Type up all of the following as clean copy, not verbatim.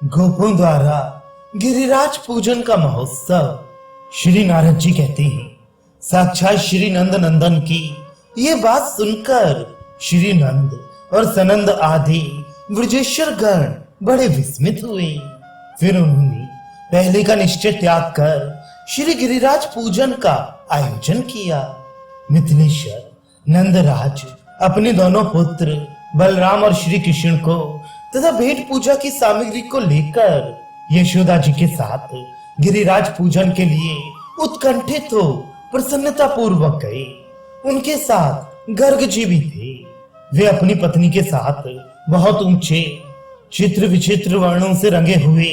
गोपों द्वारा गिरिराज पूजन का महोत्सव। श्री नारद जी कहते हैं, साक्षात श्री नंद नंदन की ये बात सुनकर श्री नंद और सनंद आदि ब्रजेश्वर गण बड़े विस्मित हुए। फिर उन्होंने पहले का निश्चय त्याग कर श्री गिरिराज पूजन का आयोजन किया। मिथिलेश्वर नंदराज अपने दोनों पुत्र बलराम और श्री कृष्ण को तथा भेंट पूजा की सामग्री को लेकर यशोदा जी के साथ गिरिराज पूजन के लिए उत्कंठित हो प्रसन्नता पूर्वक गए। उनके साथ गर्ग जी भी थे। वे अपनी पत्नी के साथ बहुत ऊंचे चित्र विचित्र वर्णों से रंगे हुए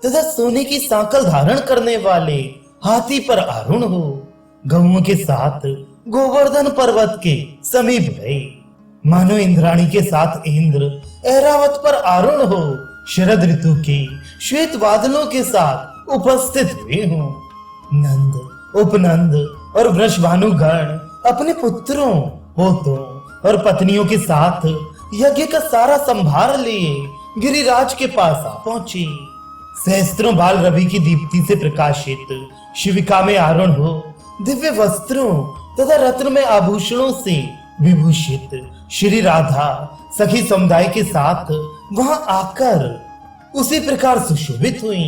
तथा सोने की सांकल धारण करने वाले हाथी पर आरूढ़ हो गौओं के साथ गोवर्धन पर्वत के समीप गए। मानो इंद्राणी के साथ इंद्र ऐरावत पर आरूढ़ हो शरद ऋतु के श्वेत बादलों के साथ उपस्थित हुए हों। नंद, उपनंद और वृषभानु गण अपने पुत्रों, पोतों और पत्नियों के साथ यज्ञ का सारा संभार लिए गिरिराज के पास आ पहुंचे। सहस्त्रों बाल रवि की दीप्ति से प्रकाशित शिविका में आरूढ़ हो दिव्य वस्त्रों तथा रत्नमय आभूषणों से विभूषित श्री राधा सखी समुदाय के साथ वहां आकर उसी प्रकार सुशोभित हुई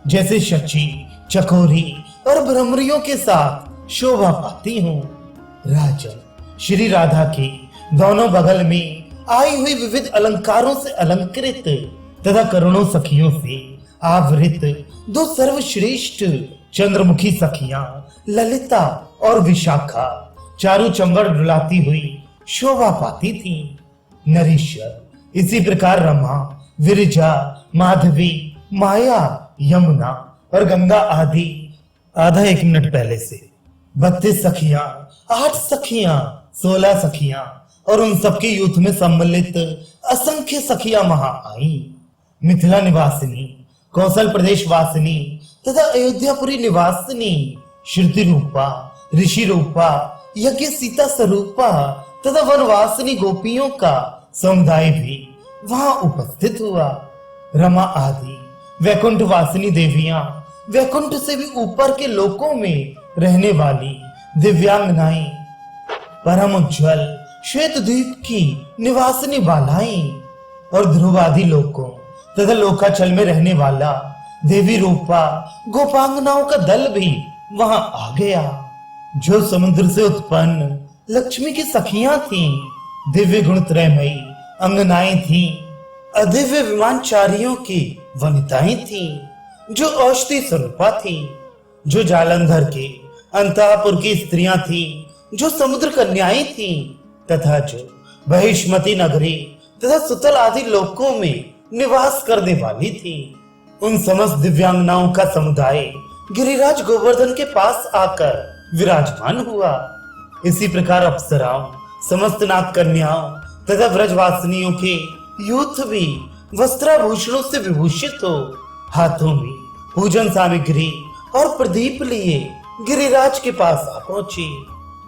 जैसे शची, चकोरी और भ्रमरियों के साथ शोभा पाती हूँ। राजन, श्री राधा के दोनों बगल में आई हुई विविध अलंकारों से अलंकृत तथा करोड़ों सखियों से आवृत दो सर्वश्रेष्ठ चंद्रमुखी सखियां ललिता और विशाखा चारों चंबड़ डुलाती हुई शोभा पाती थी। नरेश्वर इसी प्रकार रमा, विरजा, माधवी, माया, यमुना और गंगा आदि आधा एक मिनट पहले से 32 सखियां, 8 सखियां, 16 सखियां और उन सबके यूथ में सम्मिलित असंख्य सखियां वहां आई। मिथिला निवासिनी, कौशल प्रदेश वासिनी तथा अयोध्यापुरी निवासिनी श्रुति रूपा, ऋषि रूपा, यज्ञ सीता स्वरूपा तथा वनवासिनी गोपियों का समुदाय भी वहां उपस्थित हुआ। रमा आदि वैकुंठ वासिनी देवियां, वैकुंठ से भी ऊपर के लोकों में रहने वाली दिव्यांगनाएं, परम उज्ज्वल श्वेत द्वीप की निवासिनी बालाएं और ध्रुव आदि लोकों तथा लोकाचल में रहने वाला देवी रूपा गोपांगनाओं का दल भी वहां आ गया। जो समुद्र से उत्पन्न लक्ष्मी की सखियां थीं, दिव्य गुण त्रयमयी अंगनाएं थीं, अदिव्य विमानचारियों की वनिताएं थीं, जो औषधि स्वरूपा थीं, जो जालंधर के अंतःपुर की स्त्रियां थीं, जो समुद्र कन्याएं थीं तथा जो बहिष्मती नगरी तथा सुतल आदि लोकों में निवास करने वाली थी। उन समस्त दिव्यांगनाओं का समुदाय गिरिराज गोवर्धन के पास आकर विराजमान हुआ। इसी प्रकार अप्सराओं, समस्त नाग कन्याओं तथा व्रजवासिनियों के यूथ भी वस्त्राभूषणों से विभूषित हो हाथों में पूजन सामग्री और प्रदीप लिए गिरिराज के पास आ पहुंचे।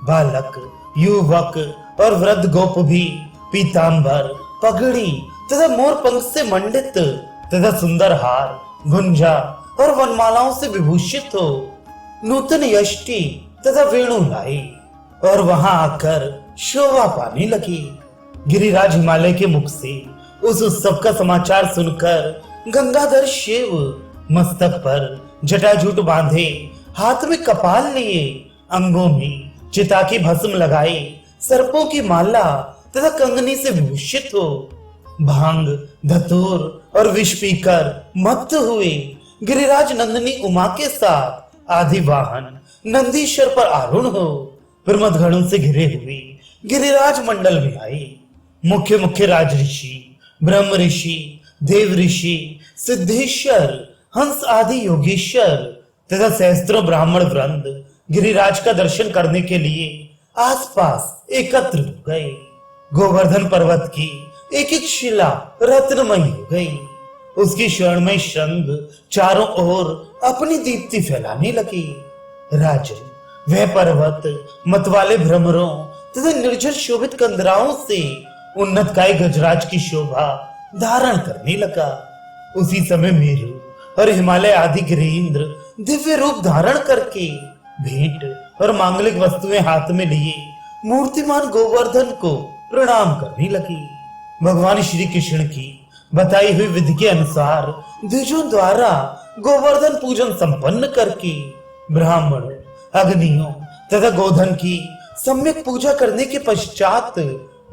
बालक, युवक और वृद्ध गोप भी पीतांबर, पगड़ी तथा मोर पंख से मंडित तथा सुंदर हार, गुंजा और वनमालाओं से विभूषित हो नूतन यष्टि तथा वेणु लाई और वहां आकर शोभा पाने लगी। गिरिराज हिमालय के मुख से उस उत्सव का समाचार सुनकर गंगाधर शिव मस्तक पर जटाजूट बांधे, हाथ में कपाल लिए, अंगों में चिता की भस्म लगाए, सर्पों की माला तथा कंगनी से विभूषित हो भांग, धतूर और विष पीकर मत्त हुए गिरिराज नंदिनी उमा के साथ आदि वाहन नंदीश्वर पर आरूढ़ हो प्रमदगणों से घिरे हुए गिरिराज मंडल में आए। मुख्य मुख्य राज ऋषि, ब्रह्म ऋषि, देव ऋषि, सिद्धेश्वर, हंस आदि योगेश्वर तथा सहस्त्रों ब्राह्मण वृंद गिरिराज का दर्शन करने के लिए आसपास एकत्र हो गए। गोवर्धन पर्वत की एक एक शिला रत्नमयी हो गई। उसकी स्वर्णमय श्रृंग चारों ओर अपनी दीप्ति फैलाने लगी। राजन, वह पर्वत मतवाले भ्रमरों तथा निर्जल शोभित कंदराओं से उन्नत काय गजराज की शोभा धारण करने लगा। उसी समय मेरू और हिमालय आदि गिरीन्द्र दिव्य रूप धारण करके भेंट और मांगलिक वस्तुएं हाथ में लिए मूर्तिमान गोवर्धन को प्रणाम करने लगी। भगवान श्री कृष्ण की बताई हुई विधि के अनुसार द्विजों द्वारा गोवर्धन पूजन संपन्न करके ब्राह्मण अग्नियों तथा गोधन की सम्यक पूजा करने के पश्चात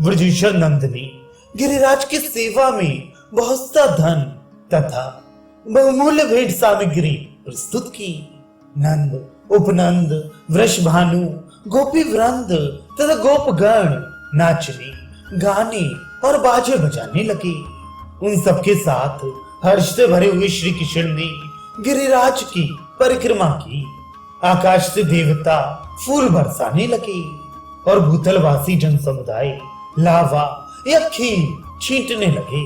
ब्रजेश्वर नंद ने गिरिराज की सेवा में बहुत सा धन तथा बहुमूल्य भेंट सामग्री प्रस्तुत की। नंद, उपनंद, वृषभानु, गोपी वृंद तथा गोपगण नाचने, गाने और बाजे बजाने लगे। उन सबके साथ हर्ष से भरे हुए श्री कृष्ण ने गिरिराज की परिक्रमा की। आकाश से देवता फूल बरसाने लगे और भूतलवासी जन समुदाय लावा या खीर छींटने लगे।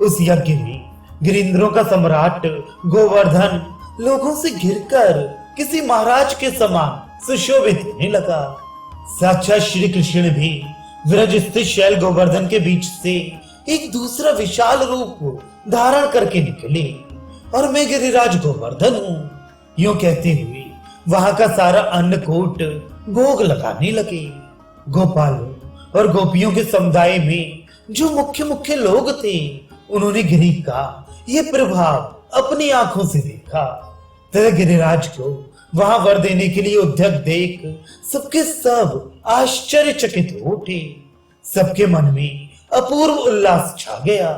उस यज्ञ में गिरिंद्रों का सम्राट गोवर्धन लोगों से घिरकर किसी महाराज के समान सुशोभित होने लगा। साक्षात श्री कृष्ण भी विरज स्थित शैल गोवर्धन के बीच से एक दूसरा विशाल रूप धारण करके निकले और मैं गिरिराज गोवर्धन हूँ, यूं कहते हुए वहां का सारा अन्नकूट भोग लगाने लगे। गोपालों और गोपियों के समुदाय में जो मुख्य मुख्य लोग थे, उन्होंने गिरि का ये प्रभाव अपनी आंखों से देखा तथा गिरिराज को वहां वर देने के लिए उद्यत देख सबके सब आश्चर्यचकित हो उठे। सबके मन में अपूर्व उल्लास छा गया।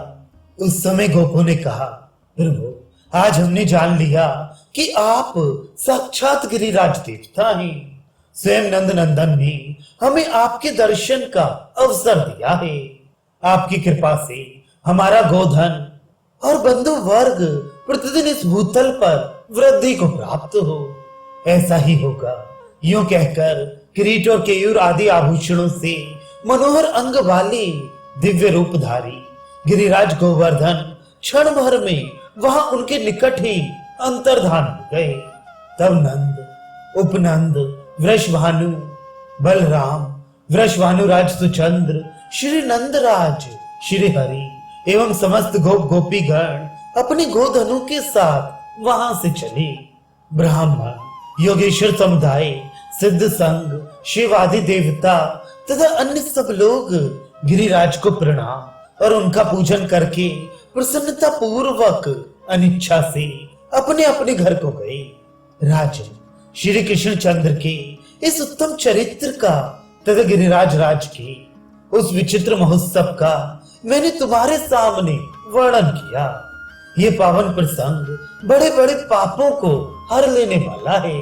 उस समय गोपों ने कहा, प्रभु, आज हमने जान लिया कि आप साक्षात गिरिराज देवता हैं। स्वयं नंद नंदन ने हमें आपके दर्शन का अवसर दिया है। आपकी कृपा से हमारा गोधन और बंधु वर्ग प्रतिदिन इस भूतल पर वृद्धि को प्राप्त हो। ऐसा ही होगा। यूं कहकर किरीट और केयूर आदि आभूषणों से मनोहर अंग वाले दिव्य रूपधारी गिरिराज गोवर्धन क्षण भर में वहां उनके निकट ही अंतर्धान हो गए। तब नंद, उपनंद, वृषभानु, बलराम, वृषभानुराज सुचंद्र, श्री नंदराज, श्री हरि एवं समस्त गोप गोपीगण अपने गोधनों के साथ वहां से चले। ब्राह्मण, योगेश्वर समुदाय, सिद्ध संघ, शिवादि देवता तथा अन्य सब लोग गिरिराज को प्रणाम और उनका पूजन करके प्रसन्नता पूर्वक अनिच्छा से अपने अपने घर को गए। राजन, श्री कृष्ण चंद्र के इस उत्तम चरित्र का तथा गिरिराज राज के उस विचित्र महोत्सव का मैंने तुम्हारे सामने वर्णन किया। ये पावन प्रसंग बड़े बड़े पापों को हर लेने वाला है।